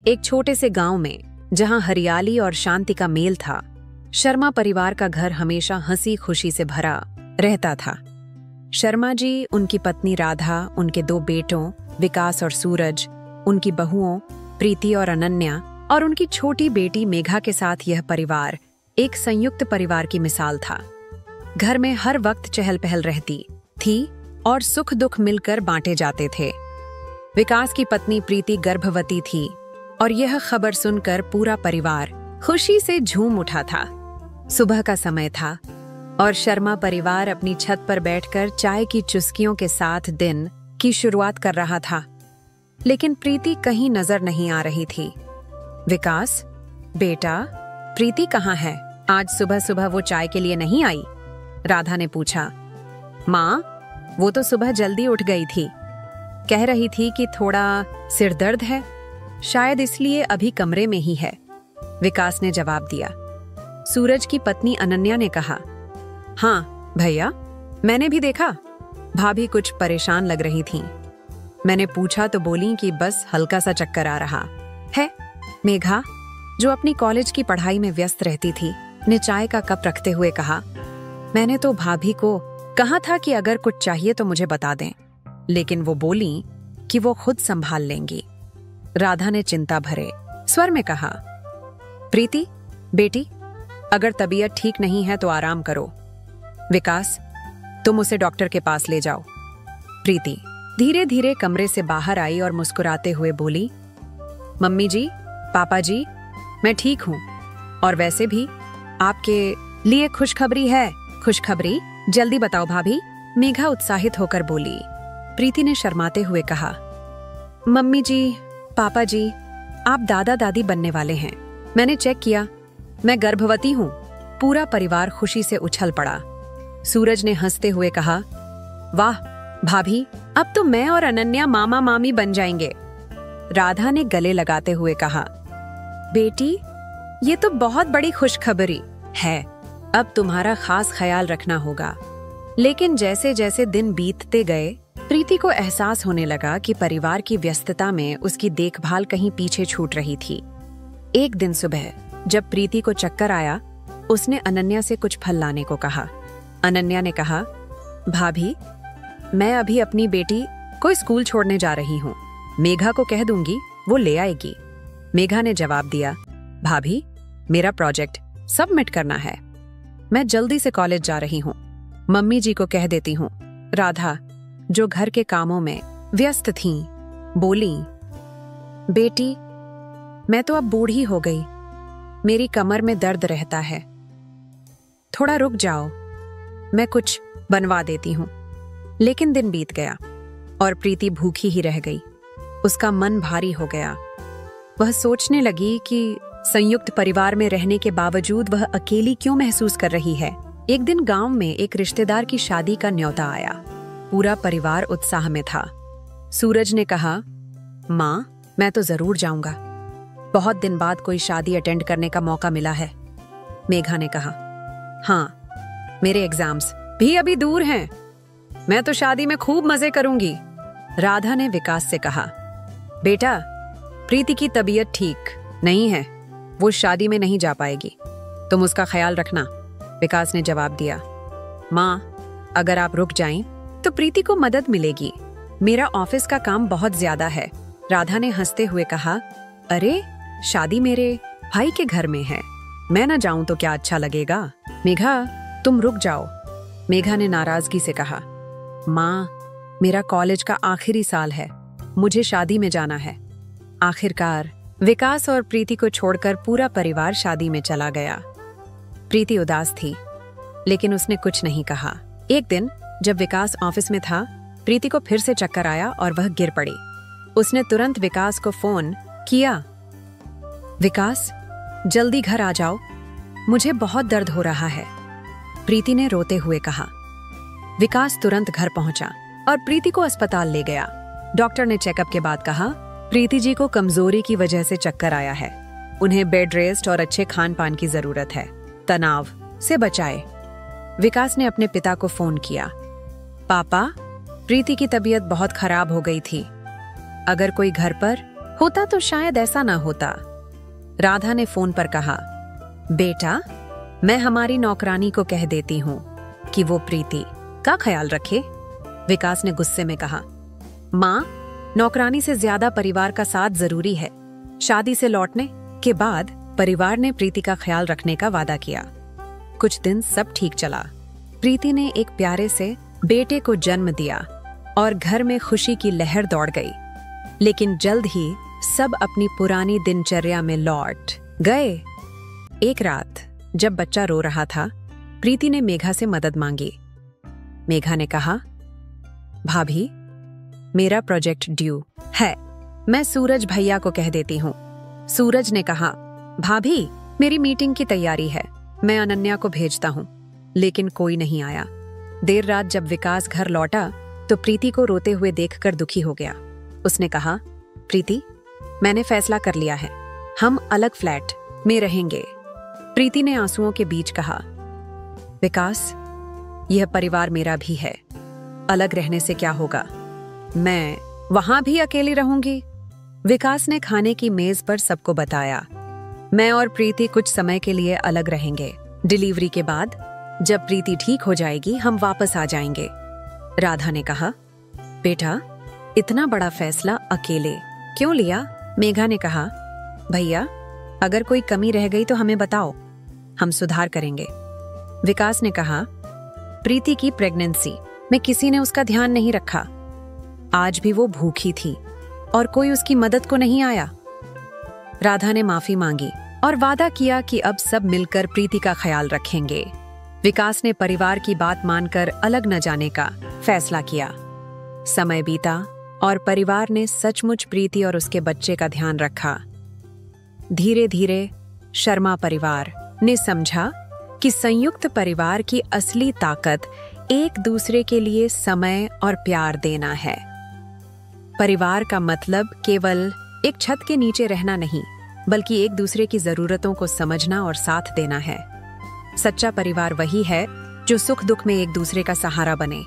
एक छोटे से गांव में, जहां हरियाली और शांति का मेल था, शर्मा परिवार का घर हमेशा हंसी खुशी से भरा रहता था। शर्मा जी, उनकी पत्नी राधा, उनके 2 बेटों विकास और सूरज, उनकी बहुओं प्रीति और अनन्या और उनकी छोटी बेटी मेघा के साथ यह परिवार एक संयुक्त परिवार की मिसाल था। घर में हर वक्त चहल पहल रहती थी और सुख दुख मिलकर बांटे जाते थे। विकास की पत्नी प्रीति गर्भवती थी और यह खबर सुनकर पूरा परिवार खुशी से झूम उठा था। सुबह का समय था और शर्मा परिवार अपनी छत पर बैठकर चाय की चुस्कियों के साथ दिन की शुरुआत कर रहा था। लेकिन प्रीति कहीं नजर नहीं आ रही थी। विकास, बेटा, प्रीति कहाँ है? आज सुबह सुबह वो चाय के लिए नहीं आई? राधा ने पूछा। माँ, वो तो सुबह जल्दी उठ गई थी। कह रही थी कि थोड़ा सिर दर्द है, शायद इसलिए अभी कमरे में ही है, विकास ने जवाब दिया। सूरज की पत्नी अनन्या ने कहा, हाँ भैया, मैंने भी देखा, भाभी कुछ परेशान लग रही थीं। मैंने पूछा तो बोली कि बस हल्का सा चक्कर आ रहा है। मेघा, जो अपनी कॉलेज की पढ़ाई में व्यस्त रहती थी, ने चाय का कप रखते हुए कहा, मैंने तो भाभी को कहा था कि अगर कुछ चाहिए तो मुझे बता दें, लेकिन वो बोली कि वो खुद संभाल लेंगी। राधा ने चिंता भरे स्वर में कहा, प्रीति बेटी, अगर तबीयत ठीक नहीं है तो आराम करो। विकास, तुम उसे डॉक्टर के पास ले जाओ। प्रीति धीरे धीरे कमरे से बाहर आई और मुस्कुराते हुए बोली, मम्मी जी, पापा जी, मैं ठीक हूँ, और वैसे भी आपके लिए खुशखबरी है। खुशखबरी? जल्दी बताओ भाभी, मेघा उत्साहित होकर बोली। प्रीति ने शर्माते हुए कहा, मम्मी जी, पापा जी, आप दादा दादी बनने वाले हैं। मैंने चेक किया, मैं गर्भवती हूँ। पूरा परिवार खुशी से उछल पड़ा। सूरज ने हंसते हुए कहा, वाह भाभी, अब तो मैं और अनन्या मामा मामी बन जाएंगे। राधा ने गले लगाते हुए कहा, बेटी, ये तो बहुत बड़ी खुशखबरी है। अब तुम्हारा खास ख्याल रखना होगा। लेकिन जैसे जैसे दिन बीतते गए, प्रीति को एहसास होने लगा कि परिवार की व्यस्तता में उसकी देखभाल कहीं पीछे छूट रही थी। एक दिन सुबह जब प्रीति को चक्कर आया, उसने अनन्या से कुछ फल लाने को कहा। अनन्या ने कहा, भाभी, मैं अभी अपनी बेटी को स्कूल छोड़ने जा रही हूँ। मेघा को कह दूंगी, वो ले आएगी। मेघा ने जवाब दिया, भाभी, मेरा प्रोजेक्ट सबमिट करना है, मैं जल्दी से कॉलेज जा रही हूँ। मम्मी जी को कह देती हूँ। राधा, जो घर के कामों में व्यस्त थीं, बोली, बेटी, मैं तो अब बूढ़ी हो गई, मेरी कमर में दर्द रहता है, थोड़ा रुक जाओ, मैं कुछ बनवा देती हूँ। लेकिन दिन बीत गया और प्रीति भूखी ही रह गई। उसका मन भारी हो गया। वह सोचने लगी कि संयुक्त परिवार में रहने के बावजूद वह अकेली क्यों महसूस कर रही है। एक दिन गांव में एक रिश्तेदार की शादी का न्योता आया। पूरा परिवार उत्साह में था। सूरज ने कहा, माँ, मैं तो जरूर जाऊंगा, बहुत दिन बाद कोई शादी अटेंड करने का मौका मिला है। मेघा ने कहा, हाँ, मेरे एग्जाम्स भी अभी दूर हैं, मैं तो शादी में खूब मजे करूंगी। राधा ने विकास से कहा, बेटा, प्रीति की तबीयत ठीक नहीं है, वो शादी में नहीं जा पाएगी, तुम उसका ख्याल रखना। विकास ने जवाब दिया, माँ, अगर आप रुक जाएं तो प्रीति को मदद मिलेगी, मेरा ऑफिस का काम बहुत ज्यादा है। राधा ने हंसते हुए कहा, अरे, शादी मेरे भाई के घर में है, मैं न जाऊं तो क्या अच्छा लगेगा। मेघा, तुम रुक जाओ। मेघा ने नाराजगी से कहा, माँ, मेरा कॉलेज का आखिरी साल है, मुझे शादी में जाना है। आखिरकार विकास और प्रीति को छोड़कर पूरा परिवार शादी में चला गया। प्रीति उदास थी, लेकिन उसने कुछ नहीं कहा। एक दिन जब विकास ऑफिस में था, प्रीति को फिर से चक्कर आया और वह गिर पड़ी। उसने तुरंत विकास को फोन किया, विकास, जल्दी घर आ जाओ, मुझे बहुत दर्द हो रहा है। प्रीति ने रोते हुए कहा। विकास तुरंत घर पहुंचा और प्रीति को अस्पताल ले गया। डॉक्टर ने चेकअप के बाद कहा, प्रीति जी को कमजोरी की वजह से चक्कर आया है, उन्हें बेड रेस्ट और अच्छे खान पान की जरूरत है, तनाव से बचाए। विकास ने अपने पिता को फोन किया, पापा, प्रीति की तबीयत बहुत खराब हो गई थी, अगर कोई घर पर होता तो शायद ऐसा ना होता। राधा ने फोन पर कहा, बेटा, मैं हमारी नौकरानी को कह देती हूँ कि वो प्रीति का ख्याल रखे। विकास ने गुस्से में कहा, माँ, नौकरानी से ज्यादा परिवार का साथ जरूरी है। शादी से लौटने के बाद परिवार ने प्रीति का ख्याल रखने का वादा किया। कुछ दिन सब ठीक चला। प्रीति ने एक प्यारे से बेटे को जन्म दिया और घर में खुशी की लहर दौड़ गई। लेकिन जल्द ही सब अपनी पुरानी दिनचर्या में लौट गए। एक रात जब बच्चा रो रहा था, प्रीति ने मेघा से मदद मांगी। मेघा ने कहा, भाभी, मेरा प्रोजेक्ट ड्यू है, मैं सूरज भैया को कह देती हूँ। सूरज ने कहा, भाभी, मेरी मीटिंग की तैयारी है, मैं अनन्या को भेजता हूँ। लेकिन कोई नहीं आया। देर रात जब विकास घर लौटा तो प्रीति को रोते हुए देखकर दुखी हो गया। उसने कहा, प्रीति, मैंने फैसला कर लिया है, हम अलग फ्लैट में रहेंगे। प्रीति ने आंसुओं के बीच कहा, विकास, यह परिवार मेरा भी है, अलग रहने से क्या होगा, मैं वहां भी अकेली रहूंगी। विकास ने खाने की मेज पर सबको बताया, मैं और प्रीति कुछ समय के लिए अलग रहेंगे। डिलीवरी के बाद जब प्रीति ठीक हो जाएगी हम वापस आ जाएंगे। राधा ने कहा, बेटा, इतना बड़ा फैसला अकेले क्यों लिया? मेघा ने कहा, भैया, अगर कोई कमी रह गई तो हमें बताओ, हम सुधार करेंगे। विकास ने कहा, प्रीति की प्रेगनेंसी में किसी ने उसका ध्यान नहीं रखा। आज भी वो भूखी थी और कोई उसकी मदद को नहीं आया। राधा ने माफी मांगी और वादा किया कि अब सब मिलकर प्रीति का ख्याल रखेंगे। विकास ने परिवार की बात मानकर अलग न जाने का फैसला किया। समय बीता और परिवार ने सचमुच प्रीति और उसके बच्चे का ध्यान रखा। धीरे धीरे शर्मा परिवार ने समझा कि संयुक्त परिवार की असली ताकत एक दूसरे के लिए समय और प्यार देना है। परिवार का मतलब केवल एक छत के नीचे रहना नहीं, बल्कि एक दूसरे की जरूरतों को समझना और साथ देना है। सच्चा परिवार वही है जो सुख दुख में एक दूसरे का सहारा बने।